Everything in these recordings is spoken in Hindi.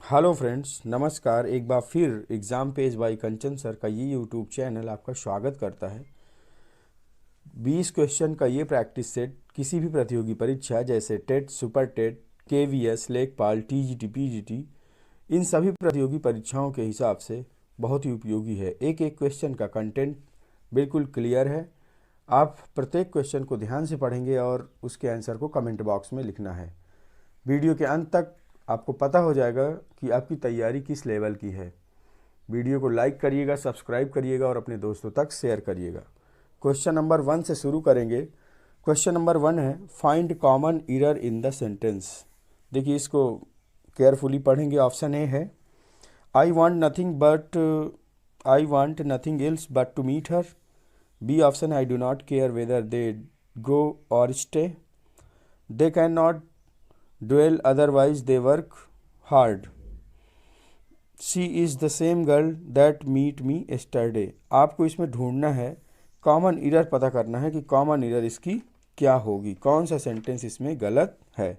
हेलो फ्रेंड्स, नमस्कार। एक बार फिर exam page by Kanchan sir का ये यूट्यूब चैनल आपका स्वागत करता है। 20 क्वेश्चन का ये प्रैक्टिस सेट किसी भी प्रतियोगी परीक्षा जैसे टेट, सुपर टेट, केवीएस, लेखपाल, टीजीटी, पीजीटी, इन सभी प्रतियोगी परीक्षाओं के हिसाब से बहुत ही उपयोगी है। एक एक क्वेश्चन का कंटेंट बिल्कुल क्लियर है। आप प्रत्येक क्वेश्चन को ध्यान से पढ़ेंगे और उसके आंसर को कमेंट बॉक्स में लिखना है। वीडियो के अंत तक आपको पता हो जाएगा कि आपकी तैयारी किस लेवल की है। वीडियो को लाइक करिएगा, सब्सक्राइब करिएगा और अपने दोस्तों तक शेयर करिएगा। क्वेश्चन नंबर 1 से शुरू करेंगे। क्वेश्चन नंबर 1 है find common error in the sentence. देखिए, इसको केयरफुली पढ़ेंगे। ऑप्शन ए है I want nothing else but to meet her. B option I do not care whether they go or stay. They can not dwell otherwise they work hard. She is the same girl that meet me yesterday. आपको इसमें ढूंढना है, कॉमन एरर पता करना है कि कॉमन एरर इसकी क्या होगी, कौन सा सेंटेंस इसमें गलत है।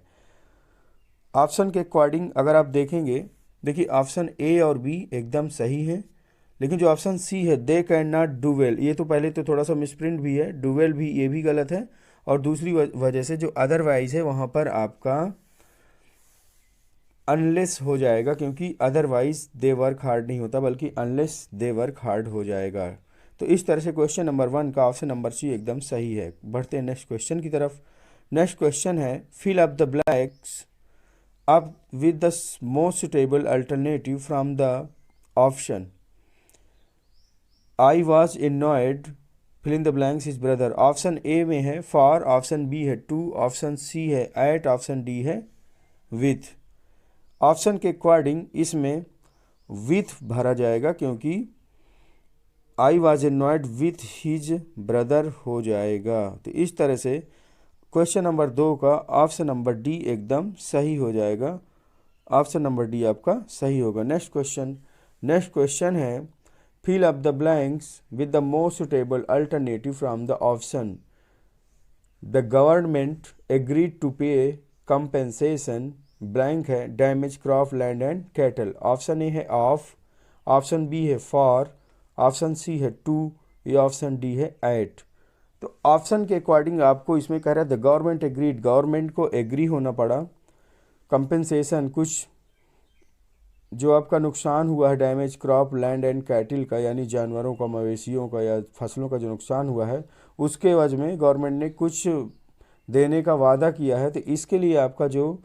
ऑप्शन के अकॉर्डिंग अगर आप देखेंगे, देखिए ऑप्शन ए और बी एकदम सही है, लेकिन जो ऑप्शन सी है दे कैन नॉट डू वेल, ये तो पहले तो थोड़ा सा मिसप्रिंट भी है, डू वेल भी ये भी गलत है। और दूसरी वजह से जो अदरवाइज है वहाँ पर आपका अनलेस हो जाएगा, क्योंकि अदरवाइज दे वर्क हार्ड नहीं होता बल्कि अनलेस दे वर्क हार्ड हो जाएगा। तो इस तरह से क्वेश्चन नंबर 1 का ऑप्शन नंबर सी एकदम सही है। बढ़ते हैं नेक्स्ट क्वेश्चन की तरफ। नेक्स्ट क्वेश्चन है fill up the blanks up with the most suitable alternative from the option I was annoyed fill in the blanks his brother. Option A में है फॉर, ऑप्शन बी है टू, ऑप्शन सी है एट, ऑप्शन डी है विथ। ऑप्शन के अकॉर्डिंग इसमें विथ भरा जाएगा, क्योंकि I was annoyed with his brother हो जाएगा। तो इस तरह से क्वेश्चन नंबर 2 का ऑप्शन नंबर डी एकदम सही हो जाएगा। ऑप्शन नंबर डी आपका सही होगा। नेक्स्ट क्वेश्चन है fill up the blanks with the most suitable alternative from the option the government agreed to pay compensation blank है damage crop land and cattle. Option A है ऑफ, ऑप्शन बी है फॉर, ऑप्शन सी है टू, या ऑप्शन डी है एट। तो ऑप्शन के अकॉर्डिंग आपको इसमें कह रहा है द गवर्नमेंट एग्रीड, गवर्नमेंट को एग्री होना पड़ा। कंपेंसेशन, कुछ जो आपका नुकसान हुआ है damage crop land and cattle का, यानी जानवरों का, मवेशियों का या फसलों का जो नुकसान हुआ है उसके एवज में गवर्नमेंट ने कुछ देने का वादा किया है। तो इसके लिए आपका जो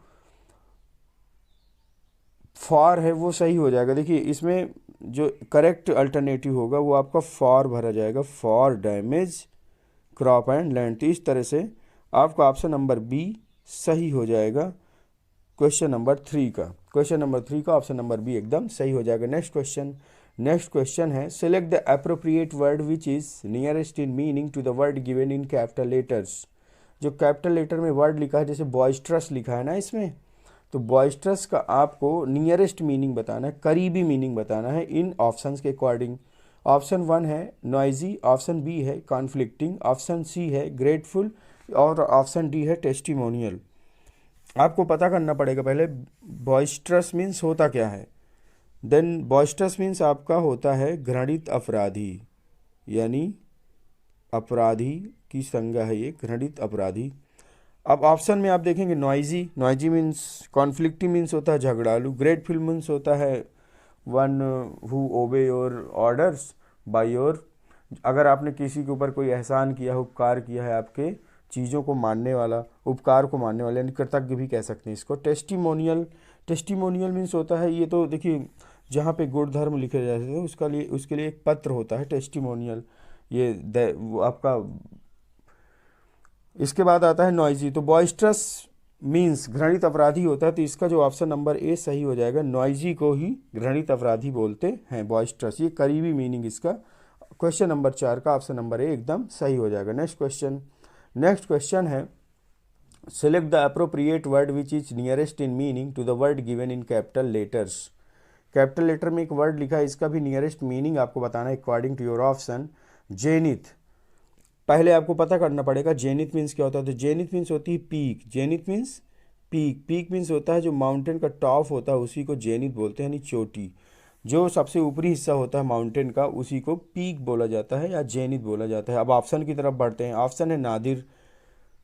फॉर है वो सही हो जाएगा। देखिए, इसमें जो करेक्ट अल्टरनेटिव होगा वो आपका फॉर भरा जाएगा, for damage crop and land. तो इस तरह से आपका ऑप्शन नंबर बी सही हो जाएगा क्वेश्चन नंबर 3 का। क्वेश्चन नंबर 3 का ऑप्शन नंबर बी एकदम सही हो जाएगा। नेक्स्ट क्वेश्चन है select the appropriate word which is nearest in meaning to the word given in capital letters. जो कैपिटल लेटर में वर्ड लिखा है, जैसे बॉयस्ट्रस लिखा है ना इसमें, तो बॉयस्ट्रस का आपको नियरेस्ट मीनिंग बताना है, करीबी मीनिंग बताना है इन ऑप्शंस के अकॉर्डिंग। ऑप्शन 1 है नॉइजी, ऑप्शन बी है कॉन्फ्लिक्टिंग, ऑप्शन सी है ग्रेटफुल और ऑप्शन डी है टेस्टिमोनियल। आपको पता करना पड़ेगा पहले बॉयस्ट्रस मीन्स होता क्या है। देन बॉयस्ट्रस मीन्स आपका होता है घृणित अपराधी, यानी अपराधी की संज्ञा है ये, घृणित अपराधी। अब ऑप्शन में आप देखेंगे नॉइजी मीन्स, कॉन्फ्लिक्टिव मीन्स होता है झगड़ालू, ग्रेटफुल मीन्स होता है वन हु ओबे योर ऑर्डर्स बाय योर, अगर आपने किसी के ऊपर कोई एहसान किया है, उपकार किया है, आपके चीज़ों को मानने वाला, उपकार को मानने वाला, यानी कृतज्ञ भी कह सकते हैं इसको। टेस्टिमोनियल मीन्स होता है, ये तो देखिए जहाँ पे गुण धर्म लिखे जाते हैं उसके लिए एक पत्र होता है टेस्टिमोनियल, ये आपका। इसके बाद आता है नॉइजी। तो बॉयस्ट्रस मीन्स घृणित अपराधी होता है, तो इसका जो ऑप्शन नंबर ए सही हो जाएगा। नॉइजी को ही घृणित अपराधी बोलते हैं, बॉयस्ट्रस, ये करीबी मीनिंग इसका। क्वेश्चन नंबर 4 का ऑप्शन नंबर ए एकदम सही हो जाएगा। नेक्स्ट क्वेश्चन है select the appropriate word which is nearest in meaning to the word given in capital letters. Capital letter में एक वर्ड लिखा है, इसका भी नियरेस्ट मीनिंग आपको बताना है according to your option. Zenith, पहले आपको पता करना पड़ेगा जेनिथ मीन्स क्या होता है। तो जेनिथ मीन्स होती है peak, zenith means peak, peak means होता है जो माउंटेन का टॉप होता है उसी को जेनिथ बोलते हैं, यानी चोटी। जो सबसे ऊपरी हिस्सा होता है माउंटेन का उसी को पीक बोला जाता है या जेनिथ बोला जाता है। अब ऑप्शन की तरफ बढ़ते हैं। ऑप्शन है नादिर।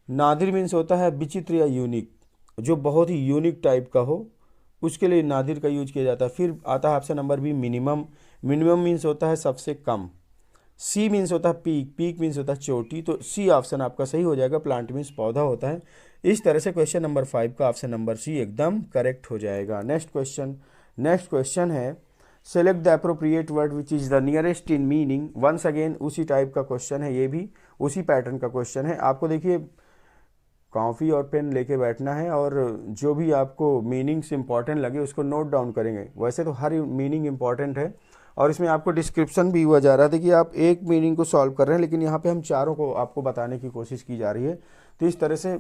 नादिर मीन्स होता है विचित्र या यूनिक, जो बहुत ही यूनिक टाइप का हो उसके लिए नादिर का यूज किया जाता है। फिर आता है option number B minimum. Minimum means होता है सबसे कम। सी मीन्स होता है पीक। पीक मीन्स होता है चोटी। तो सी ऑप्शन आपका सही हो जाएगा। प्लांट मीन्स पौधा होता है। इस तरह से क्वेश्चन नंबर 5 का ऑप्शन नंबर सी एकदम करेक्ट हो जाएगा। Next question. नेक्स्ट क्वेश्चन है select the appropriate word which is the nearest in meaning. Once again उसी टाइप का क्वेश्चन है, ये भी उसी पैटर्न का क्वेश्चन है। आपको देखिए कॉफ़ी और पेन लेके बैठना है और जो भी आपको मीनिंग्स इंपॉर्टेंट लगे उसको नोट डाउन करेंगे। वैसे तो हर मीनिंग इंपॉर्टेंट है और इसमें आपको डिस्क्रिप्शन भी हुआ जा रहा था कि आप एक मीनिंग को सॉल्व कर रहे हैं, लेकिन यहाँ पे हम चारों को आपको बताने की कोशिश की जा रही है। तो इस तरह से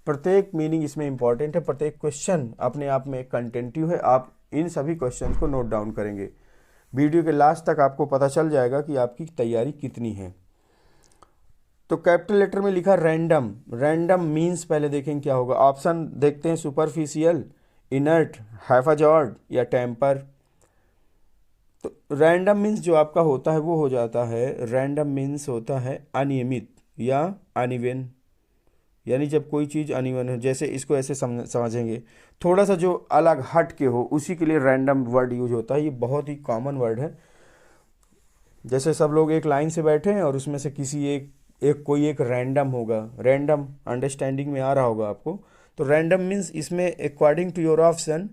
प्रत्येक मीनिंग इसमें इंपॉर्टेंट है, प्रत्येक क्वेश्चन अपने आप में कंटेंटिव है। आप इन सभी क्वेश्चन को नोट डाउन करेंगे। वीडियो के लास्ट तक आपको पता चल जाएगा कि आपकी तैयारी कितनी है। तो कैपिटल लेटर में लिखा रैंडम। रैंडम मीन्स पहले देखें क्या होगा। ऑप्शन देखते हैं सुपरफिशियल, इनर्ट, हैफाजॉर्ड या टेम्पर। तो रैंडम मीन्स जो आपका होता है वो हो जाता है, रैंडम मीन्स होता है अनियमित या अनइवन, यानी जब कोई चीज़ अनइवन है। जैसे इसको ऐसे समझेंगे, थोड़ा सा जो अलग हट के हो उसी के लिए रैंडम वर्ड यूज होता है। ये बहुत ही कॉमन वर्ड है। जैसे सब लोग एक लाइन से बैठे हैं और उसमें से किसी कोई एक रैंडम होगा। रैंडम अंडरस्टैंडिंग में आ रहा होगा आपको। तो रैंडम मीन्स इसमें according to your option,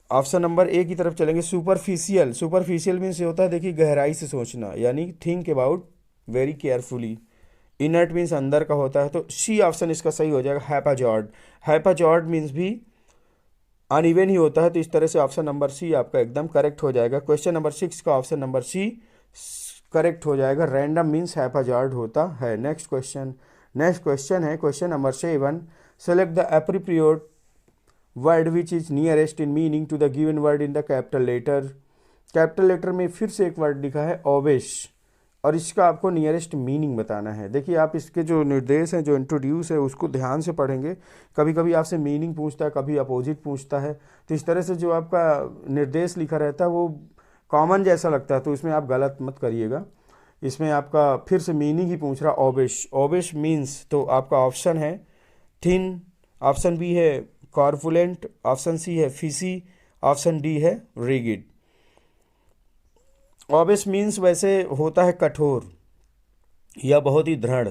option number A की तरफ चलेंगे। सुपरफिशियल। सुपरफिशियल मीन्स होता है देखिए गहराई से सोचना, यानी think about very carefully. Inert means अंदर का होता है। तो सी ऑप्शन इसका सही हो जाएगा। हैपाजॉर्ड। हैपाजॉर्ड मीन्स भी अनइवन ही होता है। तो इस तरह से ऑप्शन नंबर सी आपका एकदम करेक्ट हो जाएगा। क्वेश्चन नंबर 6 का ऑप्शन नंबर सी करेक्ट हो जाएगा। रैंडम मीन्स हैपाजॉर्ड होता है। Next question. नेक्स्ट क्वेश्चन है question number 7। Select the appropriate word which is nearest in meaning to the given word in the capital letter. Capital letter में फिर से एक वर्ड लिखा है ऑवेश और इसका आपको नियरेस्ट मीनिंग बताना है। देखिए आप इसके जो निर्देश हैं, जो इंट्रोड्यूस है, उसको ध्यान से पढ़ेंगे। कभी कभी आपसे मीनिंग पूछता है, कभी अपोजिट पूछता है। तो इस तरह से जो आपका निर्देश लिखा रहता है वो कॉमन जैसा लगता है, तो इसमें आप गलत मत करिएगा। इसमें आपका फिर से मीनिंग ही पूछ रहा ऑवेश। ऑवेश मीन्स तो आपका ऑप्शन है थिन, ऑप्शन बी है कॉर्पुलेंट, ऑप्शन सी है फिसी, ऑप्शन डी है रिगिड। ऑवेश मीन्स वैसे होता है कठोर या बहुत ही दृढ़।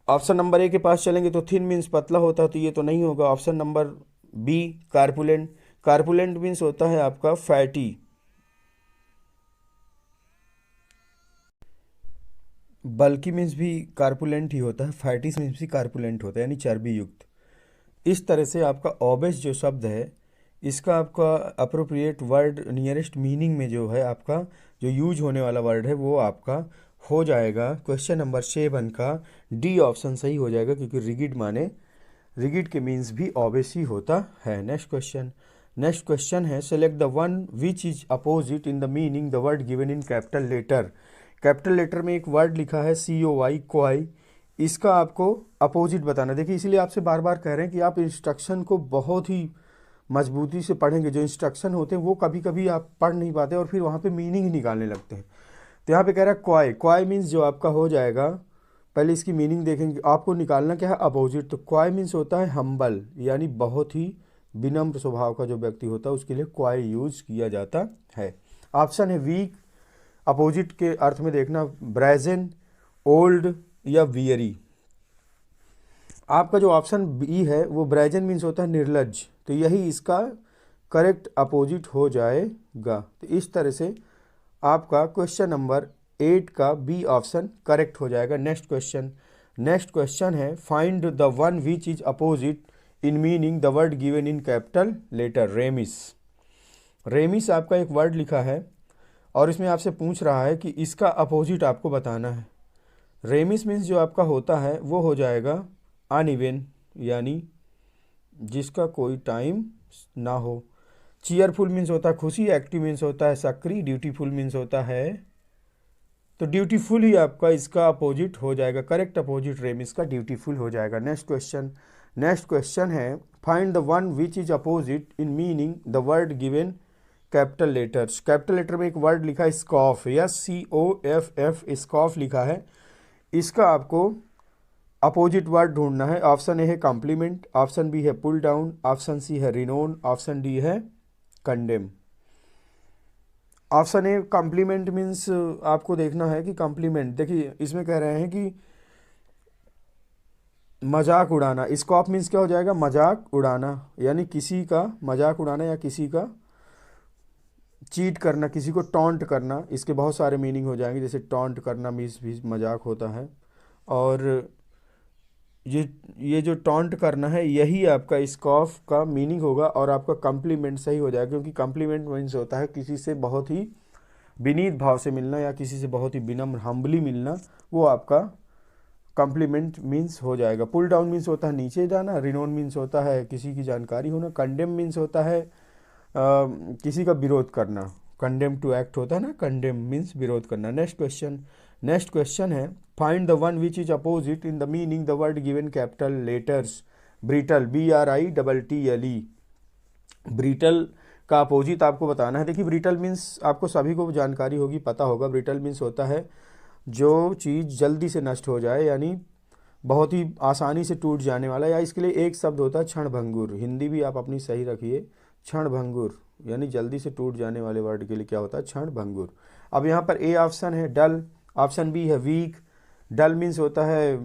ऑप्शन नंबर ए के पास चलेंगे तो थिन मीन्स पतला होता है, तो ये तो नहीं होगा। Option number B corpulent. Corpulent means होता है आपका फैटी। बल्कि मीन्स भी कार्पुलेंट ही होता है। फैटी मीन्स भी कार्पुलेंट होता है, यानी चर्बी युक्त। इस तरह से आपका ऑवेश जो शब्द है इसका आपका अप्रोप्रिएट वर्ड नियरेस्ट मीनिंग में जो है आपका जो यूज होने वाला वर्ड है वो आपका हो जाएगा क्वेश्चन नंबर 7 का डी ऑप्शन सही हो जाएगा, क्योंकि रिगिड माने रिगिड के मीन्स भी ऑवेश ही होता है। Next question. नेक्स्ट क्वेश्चन है select the one which is opposite in the meaning the word given in capital letter. Capital letter में एक वर्ड लिखा है COI, कोई। इसका आपको अपोजिट बताना। देखिए इसीलिए आपसे बार बार कह रहे हैं कि आप इंस्ट्रक्शन को बहुत ही मजबूती से पढ़ेंगे। जो इंस्ट्रक्शन होते हैं वो कभी कभी आप पढ़ नहीं पाते और फिर वहाँ पे मीनिंग ही निकालने लगते हैं। तो यहाँ पे कह रहा है क्वाई। क्वाई मीन्स जो आपका हो जाएगा, पहले इसकी मीनिंग देखेंगे। आपको निकालना क्या है, अपोजिट। तो क्वाई मीन्स होता है हम्बल, यानी बहुत ही विनम्र स्वभाव का जो व्यक्ति होता है उसके लिए क्वाई यूज किया जाता है। ऑप्शन है वीक। अपोजिट के अर्थ में देखना, ब्रेजन, ओल्ड या वियरी। आपका जो ऑप्शन बी है वो ब्रेजन मीन्स होता है निर्लज, तो यही इसका करेक्ट अपोजिट हो जाएगा। तो इस तरह से आपका क्वेश्चन नंबर 8 का बी ऑप्शन करेक्ट हो जाएगा। Next question. नेक्स्ट क्वेश्चन है find the one which is opposite in meaning the word given in capital letter. Remiss. Remiss आपका एक वर्ड लिखा है और इसमें आपसे पूछ रहा है कि इसका अपोजिट आपको बताना है। रेमिस मीन्स जो आपका होता है वो हो जाएगा अनइवन, यानी जिसका कोई टाइम ना हो। चीयरफुल मीन्स होता है खुशी, एक्टिव मीन्स होता है सक्रिय, ड्यूटीफुल मीन्स होता है, तो ड्यूटीफुल ही आपका इसका अपोजिट हो जाएगा। करेक्ट अपोजिट रेमिस का ड्यूटीफुल हो जाएगा। Next question. नेक्स्ट क्वेश्चन है, find the one which is opposite in meaning the word given capital letters. Capital letter में एक वर्ड लिखा है स्कॉफ, SCOFF, स्कॉफ लिखा है। इसका आपको अपोजिट वर्ड ढूंढना है। ऑप्शन ए है कॉम्प्लीमेंट, ऑप्शन बी है पुल डाउन, ऑप्शन सी है रिनोन, ऑप्शन डी है condemn. Option A compliment means आपको देखना है कि कॉम्प्लीमेंट, देखिए इसमें कह रहे हैं कि मजाक उड़ाना। स्कॉफ मीन्स क्या हो जाएगा, मजाक उड़ाना, यानी किसी का मजाक उड़ाना या किसी का चीट करना, किसी को टॉन्ट करना। इसके बहुत सारे मीनिंग हो जाएंगे, जैसे टॉन्ट करना मीन्स भी मजाक होता है, और ये जो टॉन्ट करना है यही आपका स्कॉफ का मीनिंग होगा। और आपका कॉम्प्लीमेंट सही हो जाएगा, क्योंकि कॉम्प्लीमेंट मीन्स होता है किसी से बहुत ही विनीत भाव से मिलना या किसी से बहुत ही विनम्र हम्बली मिलना, वो आपका कॉम्प्लीमेंट मीन्स हो जाएगा। पुल डाउन मीन्स होता है नीचे जाना, रिनोन मीन्स होता है किसी की जानकारी होना, कंडेम मीन्स होता है किसी का विरोध करना। कंडेम टू एक्ट होता है ना, कंडेम मीन्स विरोध करना। नेक्स्ट क्वेश्चन है, find the one which is opposite in the meaning the word given capital letters. Brittle, BRITTLE, brittle का अपोजिट आपको बताना है। देखिए ब्रिटल मीन्स आपको सभी को जानकारी होगी, पता होगा। ब्रिटल मीन्स होता है जो चीज़ जल्दी से नष्ट हो जाए, यानी बहुत ही आसानी से टूट जाने वाला, या इसके लिए एक शब्द होता है क्षणभंगुर। हिंदी भी आप अपनी सही रखिए, क्षणभंगुर यानी जल्दी से टूट जाने वाले वर्ड के लिए क्या होता है, क्षणभंगुर। अब यहाँ पर ए ऑप्शन है डल, ऑप्शन बी है वीक। डल मीन्स होता है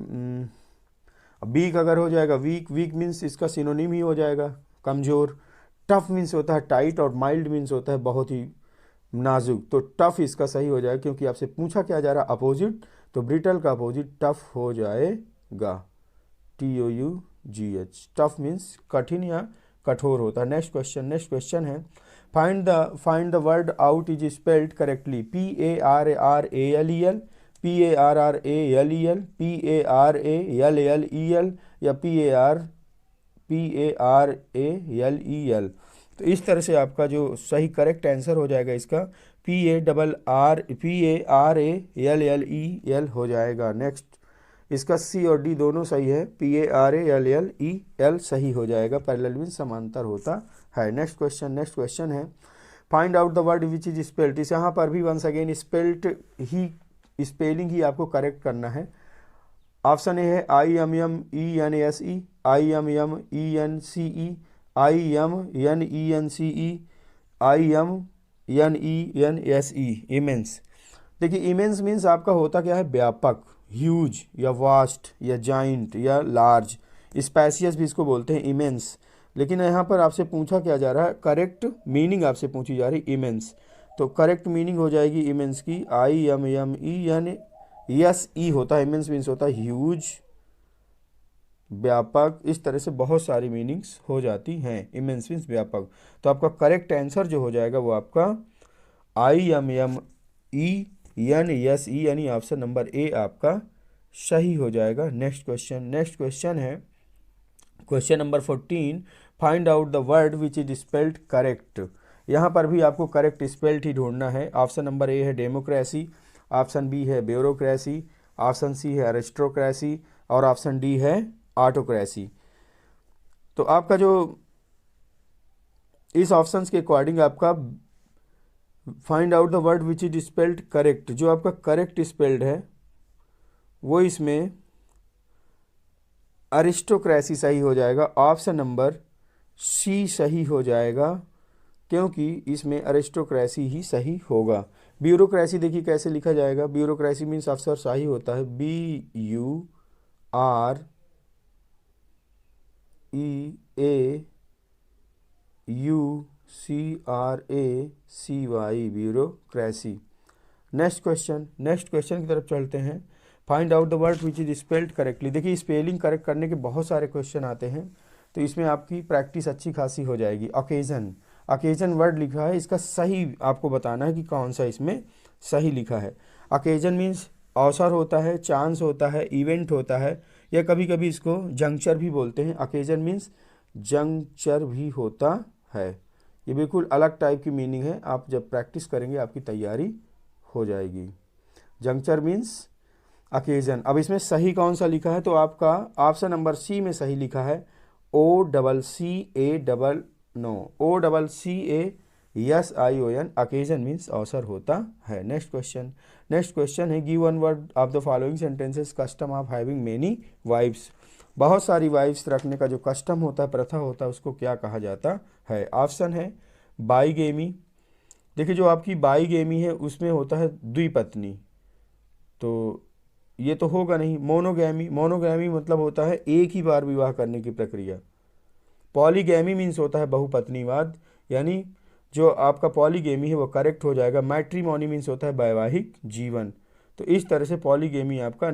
वीक अगर हो जाएगा वीक मीन्स इसका सिनोनिम ही हो जाएगा कमज़ोर। टफ मीन्स होता है टाइट, और माइल्ड मीन्स होता है बहुत ही नाजुक। तो टफ इसका सही हो जाएगा, क्योंकि आपसे पूछा क्या जा रहा है अपोजिट, तो ब्रिटल का अपोजिट टफ हो जाएगा, TOUGH। टफ मीन्स कठिन या कठोर होता है। नेक्स्ट क्वेश्चन है, find the word out is spelled correctly. PARRALEL, PARRALEL, PARALLEL या PARALEL। तो इस तरह से आपका जो सही करेक्ट आंसर हो जाएगा इसका PARRALLEL हो जाएगा। नेक्स्ट, इसका C और D दोनों सही है, PARALLEL सही हो जाएगा। पैरेलल मीन्स समांतर होता है। नेक्स्ट क्वेश्चन है, find out the word which is spelt. इस यहाँ पर भी वंस अगेन स्पेलिंग ही आपको करेक्ट करना है। ऑप्शन ए है IMMENSE, IMMENCE, IMNENCE, IMNENSE, immense. देखिए इमेंस मीन्स आपका होता क्या है, व्यापक, ह्यूज या वास्ट या जाइंट या लार्ज। स्पेसियस भी इसको बोलते हैं, इमेंस। लेकिन यहाँ पर आपसे पूछा क्या जा रहा है, करेक्ट मीनिंग आपसे पूछी जा रही इमेंस। तो करेक्ट मीनिंग हो जाएगी इमेंस की IMMENSE होता है। इमेंस मीन्स होता है ह्यूज, व्यापक। इस तरह से बहुत सारी मीनिंग्स हो जाती हैं। इमेंस मीन्स व्यापक। तो आपका करेक्ट आंसर जो हो जाएगा वो आपका IMMENSE यानी ऑप्शन नंबर ए आपका सही हो जाएगा। नेक्स्ट क्वेश्चन है, question number 14, find out the word which is spelled correct. यहाँ पर भी आपको करेक्ट स्पेल्ड ही ढूंढना है। ऑप्शन नंबर ए है डेमोक्रेसी, ऑप्शन बी है ब्यूरोक्रेसी, ऑप्शन सी है अरिस्टोक्रेसी, और ऑप्शन डी है ऑटोक्रेसी। तो आपका जो इस ऑप्शंस के अकॉर्डिंग आपका find out the word which is spelled correct, जो आपका करेक्ट स्पेल्ड है वो इसमें अरिस्टोक्रेसी सही हो जाएगा। ऑप्शन नंबर सी सही हो जाएगा, क्योंकि इसमें अरिस्टोक्रेसी ही सही होगा। ब्यूरोक्रेसी देखिए कैसे लिखा जाएगा, ब्यूरोक्रेसी मीन्स अफसरशाही होता है, BUREAUCRACY, ब्यूरोक्रेसी। नेक्स्ट क्वेश्चन की तरफ चलते हैं, find out the word which is spelled correctly. देखिए स्पेलिंग करेक्ट करने के बहुत सारे क्वेश्चन आते हैं, तो इसमें आपकी प्रैक्टिस अच्छी खासी हो जाएगी। अकेजन वर्ड लिखा है, इसका सही आपको बताना है कि कौन सा इसमें सही लिखा है। अकेजन मीन्स अवसर होता है, चांस होता है, इवेंट होता है, या कभी कभी इसको जंक्चर भी बोलते हैं। अकेजन मीन्स जंक्चर भी होता है। ये बिल्कुल अलग टाइप की मीनिंग है, आप जब प्रैक्टिस करेंगे आपकी तैयारी हो जाएगी। Juncture means occasion. अब इसमें सही कौन सा लिखा है, तो आपका ऑप्शन नंबर सी में सही लिखा है, OCCASION, अकेजन मीन्स अवसर होता है। नेक्स्ट क्वेश्चन है give one word of the following sentences custom of having many wives. बहुत सारी वाइफ्स रखने का जो कस्टम होता है, प्रथा होता है, उसको क्या कहा जाता है? ऑप्शन है बाईगेमी। देखिए जो आपकी बाईगेमी है उसमें होता है द्विपत्नी, तो ये तो होगा नहीं। मोनोगैमी मतलब होता है एक ही बार विवाह करने की प्रक्रिया। पॉलीगैमी मीन्स होता है बहुपत्नीवाद, यानी जो आपका पॉलीगेमी है वो करेक्ट हो जाएगा। मैट्रिमोनी मीन्स होता है वैवाहिक जीवन। तो इस तरह से पॉलीगेमी आपका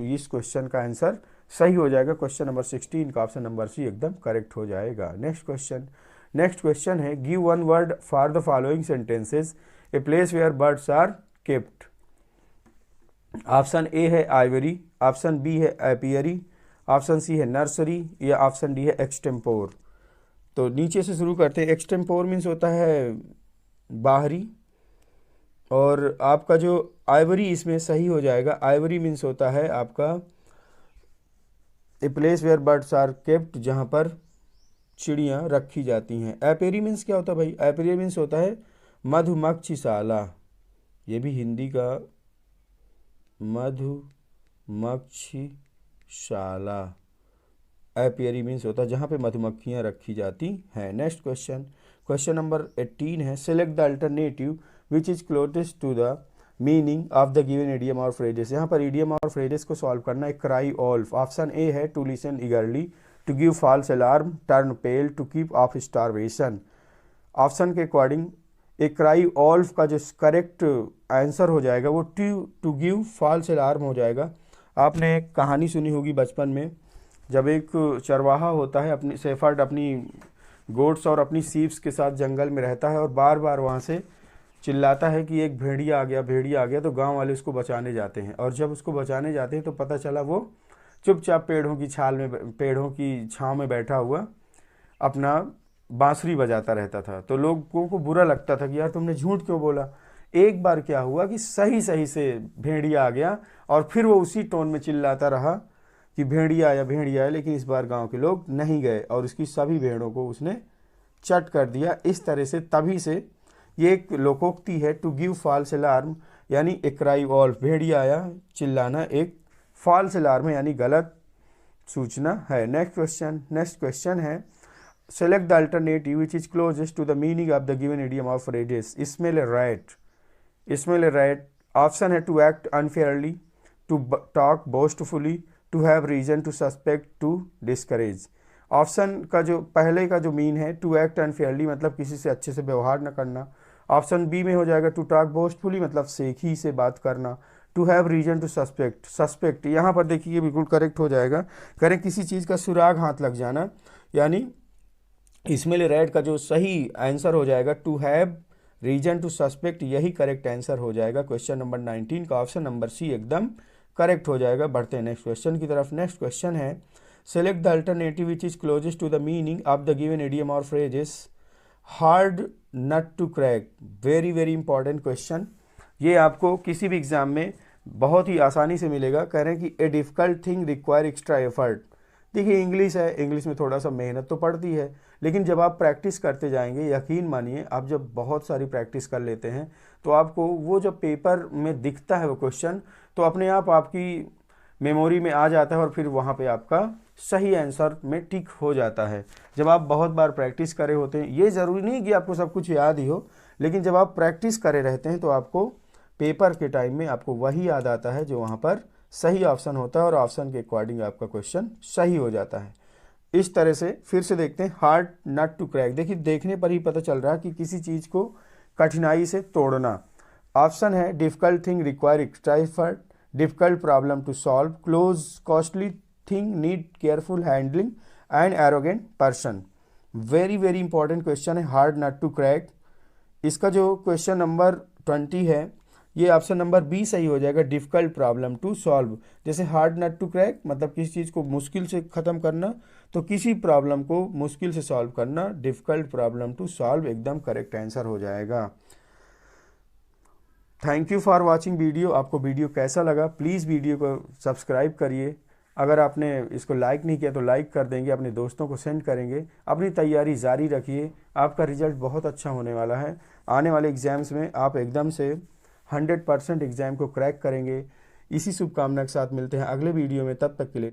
इस क्वेश्चन का आंसर सही हो जाएगा। क्वेश्चन नंबर 16 का ऑप्शन नंबर सी एकदम करेक्ट हो जाएगा। नेक्स्ट क्वेश्चन है give one word for the following sentences a place where birds are kept. Option A है आइवरी, ऑप्शन बी है एपियरी, ऑप्शन सी है नर्सरी, या ऑप्शन डी है एक्सटेम्पोर। तो नीचे से शुरू करते हैं। एक्सटेम्पोर मीन्स होता है बाहरी, और आपका जो आइवरी इसमें सही हो जाएगा। आइवरी मीन्स होता है आपका a place where birds are kept, जहाँ पर चिड़ियाँ रखी जाती हैं। एपेरी मीन्स क्या होता है भाई? एपेरी मीन्स होता है मधुमक्षिशाला, ये भी हिंदी का मधुमक्षिशाला। एपियरी मीन्स होता है जहाँ पे मधुमक्खियाँ रखी जाती हैं। नेक्स्ट क्वेश्चन नंबर 18 है select the alternative which is closest to the meaning of the given idiom और फ्रेजेस। यहाँ पर इडियम और फ्रेजेस को सॉल्व करना है। क्राई ऑल्फ, ऑप्शन ए है to listen eagerly, to give false alarm, turn pale, to keep off starvation. Option के अकॉर्डिंग एक क्राई ऑल्फ का जो करेक्ट आंसर हो जाएगा वो टू गिव फॉल्स अलार्म हो जाएगा। आपने एक कहानी सुनी होगी बचपन में, जब एक चरवाहा होता है अपनी शेफर्ड अपनी गोट्स और अपनी सीप्स के साथ जंगल में रहता है और बार बार वहाँ से चिल्लाता है कि एक भेड़िया आ गया। तो गांव वाले उसको बचाने जाते हैं, और जब उसको बचाने जाते हैं तो पता चला वो चुपचाप पेड़ों की छांव में बैठा हुआ अपना बांसुरी बजाता रहता था। तो लोगों को बुरा लगता था कि यार तुमने झूठ क्यों बोला। एक बार क्या हुआ कि सही से भेड़िया आ गया, और फिर वो उसी टोन में चिल्लाता रहा कि भेड़िया आया, लेकिन इस बार गांव के लोग नहीं गए और उसकी सभी भेड़ों को उसने चट कर दिया। इस तरह से तभी से ये एक लोकोक्ति है टू गिव फॉल्स अलार्म, यानी ए क्राई ऑल्फ, भेड़िया आया चिल्लाना एक फॉल्स अलार्म है, यानी गलत सूचना है। नेक्स्ट क्वेश्चन है select the alternative which is closest to the meaning of the given idiom of phrases. Smell a rat, option है to act unfairly, to talk boastfully, to have reason to suspect, to discourage. Option का जो पहले का जो मीन है टू एक्ट अनफेयरली मतलब किसी से अच्छे से व्यवहार न करना। ऑप्शन बी में हो जाएगा टू टॉक बोस्टफुली मतलब सेखी से बात करना। To have reason to suspect यहाँ पर देखिए बिल्कुल करेक्ट हो जाएगा। करें किसी चीज़ का सुराग हाथ लग जाना, यानी इसमें रेड का जो सही आंसर हो जाएगा to have reason to suspect, यही करेक्ट आंसर हो जाएगा। क्वेश्चन नंबर 19 का ऑप्शन नंबर सी एकदम करेक्ट हो जाएगा। बढ़ते हैं नेक्स्ट क्वेश्चन की तरफ। नेक्स्ट क्वेश्चन है select the alternative which is closest to the meaning of the given idiom और phrases. Hard nut to crack, very important question. ये आपको किसी भी एग्जाम में बहुत ही आसानी से मिलेगा। कह रहे हैं कि a difficult thing require extra effort. देखिए इंग्लिश है, इंग्लिश में थोड़ा सा मेहनत तो पड़ती है, लेकिन जब आप प्रैक्टिस करते जाएंगे, यकीन मानिए आप जब बहुत सारी प्रैक्टिस कर लेते हैं तो आपको वो जब पेपर में दिखता है वो क्वेश्चन, तो अपने आप आपकी मेमोरी में आ जाता है और फिर वहाँ पे आपका सही आंसर में टिक हो जाता है। जब आप बहुत बार प्रैक्टिस करे होते हैं, ये ज़रूरी नहीं कि आपको सब कुछ याद ही हो, लेकिन जब आप प्रैक्टिस करे रहते हैं तो आपको पेपर के टाइम में आपको वही याद आता है जो वहाँ पर सही ऑप्शन होता है, और ऑप्शन के अकॉर्डिंग आपका क्वेश्चन सही हो जाता है। इस तरह से फिर से देखते हैं हार्ड नट टू क्रैक। देखिए देखने पर ही पता चल रहा है कि किसी चीज़ को कठिनाई से तोड़ना। ऑप्शन है difficult thing require extra effort, difficult problem to solve, close costly thing need careful handling, and arrogant person. Very important question है हार्ड नट टू क्रैक। इसका जो क्वेश्चन नंबर 20 है ये ऑप्शन नंबर बी सही हो जाएगा, डिफ़िकल्ट प्रॉब्लम टू सॉल्व। जैसे हार्ड नट टू क्रैक मतलब किसी चीज़ को मुश्किल से ख़त्म करना, तो किसी प्रॉब्लम को मुश्किल से सॉल्व करना, डिफ़िकल्ट प्रॉब्लम टू सॉल्व एकदम करेक्ट आंसर हो जाएगा। Thank you for watching video. आपको वीडियो कैसा लगा प्लीज़ वीडियो को सब्सक्राइब करिए, अगर आपने इसको लाइक नहीं किया तो लाइक कर देंगे, अपने दोस्तों को सेंड करेंगे। अपनी तैयारी जारी रखिए, आपका रिजल्ट बहुत अच्छा होने वाला है। आने वाले एग्ज़ाम्स में आप एकदम से 100% एग्ज़ाम को क्रैक करेंगे। इसी शुभकामना के साथ मिलते हैं अगले वीडियो में, तब तक के लिए।